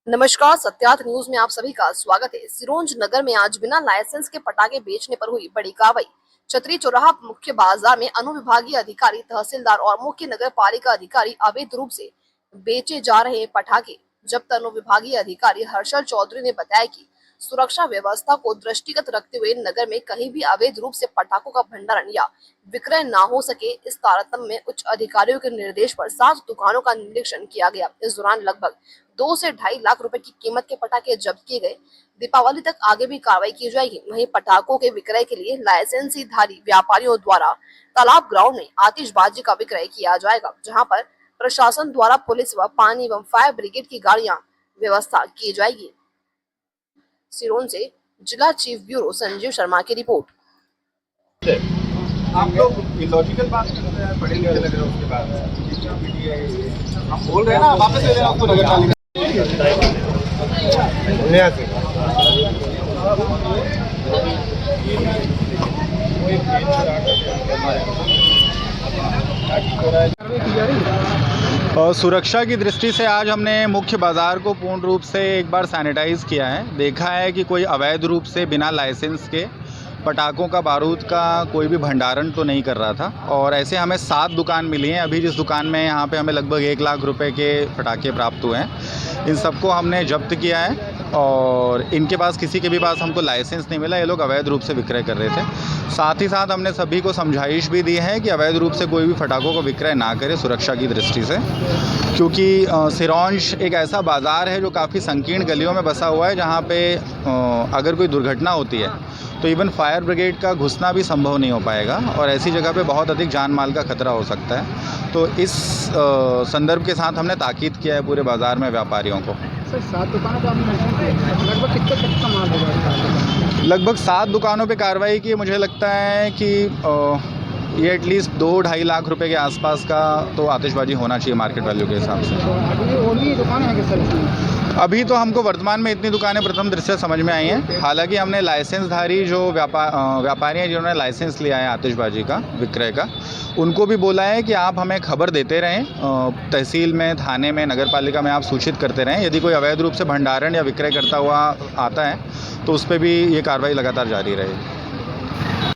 नमस्कार, सत्यार्थ न्यूज में आप सभी का स्वागत है। सिरोंज नगर में आज बिना लाइसेंस के पटाखे बेचने पर हुई बड़ी कार्रवाई। छतरी चौराहा मुख्य बाजार में अनुविभागीय अधिकारी, तहसीलदार और मुख्य नगर पालिका अधिकारी अवैध रूप से बेचे जा रहे पटाखे जब्त। अनुविभागीय अधिकारी हर्षल चौधरी ने बताया कि सुरक्षा व्यवस्था को दृष्टिगत रखते हुए नगर में कहीं भी अवैध रूप से पटाखों का भंडारण या विक्रय न हो सके, इस तारतम्य में उच्च अधिकारियों के निर्देश पर 7 दुकानों का निरीक्षण किया गया। इस दौरान लगभग 2 से 2.5 लाख रुपए की कीमत के पटाखे जब्त किए गए। दीपावली तक आगे भी कार्रवाई की जाएगी। वहीं पटाखों के विक्रय के लिए लाइसेंसीधारी व्यापारियों द्वारा तालाब ग्राउंड में आतिशबाजी का विक्रय किया जाएगा, जहां पर प्रशासन द्वारा पुलिस व पानी एवं फायर ब्रिगेड की गाड़ियां व्यवस्था की जाएगी। सिरोंज से जिला चीफ ब्यूरो संजीव शर्मा की रिपोर्ट। आप लोग इलॉजिकल बात कर रहे हैं, पढ़े लिखे लग रहे हैं। उसके बाद हम बोल रहे हैं ना, वापस ले लेना आपको नगर पालिका और सुरक्षा की दृष्टि से आज हमने मुख्य बाज़ार को पूर्ण रूप से एक बार सैनिटाइज़ किया है। देखा है कि कोई अवैध रूप से बिना लाइसेंस के पटाखों का, बारूद का कोई भी भंडारण तो नहीं कर रहा था। और ऐसे हमें 7 दुकान मिली हैं। अभी जिस दुकान में यहाँ पे हमें लगभग 1 लाख रुपए के पटाखे प्राप्त हुए हैं, इन सबको हमने जब्त किया है। और इनके पास किसी के भी पास हमको लाइसेंस नहीं मिला। ये लोग अवैध रूप से विक्रय कर रहे थे। साथ ही साथ हमने सभी को समझाइश भी दी है कि अवैध रूप से कोई भी पटाखों को विक्रय ना करे, सुरक्षा की दृष्टि से। क्योंकि सिरोंज एक ऐसा बाज़ार है जो काफ़ी संकीर्ण गलियों में बसा हुआ है, जहाँ पे अगर कोई दुर्घटना होती है तो इवन फायर ब्रिगेड का घुसना भी संभव नहीं हो पाएगा और ऐसी जगह पे बहुत अधिक जान माल का खतरा हो सकता है। तो इस संदर्भ के साथ हमने ताकीद किया है पूरे बाज़ार में व्यापारियों को। सर 7 दुकानों पर आपने मेंशन किया, लगभग कितने तक का माल होगा? लगभग 7 दुकानों पे कार्रवाई की। मुझे लगता है कि ये एटलीस्ट 2-2.5 लाख रुपए के आसपास का तो आतिशबाजी होना चाहिए मार्केट वैल्यू के हिसाब से। अभी और भी दुकानें हैं सर इसमें? अभी तो हमको वर्तमान में इतनी दुकानें प्रथम दृष्टया समझ में आई हैं। हालांकि हमने लाइसेंसधारी जो व्यापारी हैं जिन्होंने लाइसेंस लिया है आतिशबाजी का विक्रय का, उनको भी बोला है कि आप हमें खबर देते रहें। तहसील में, थाने में, नगर पालिका में आप सूचित करते रहें। यदि कोई अवैध रूप से भंडारण या विक्रय करता हुआ आता है तो उस पर भी ये कार्रवाई लगातार जारी रहेगी।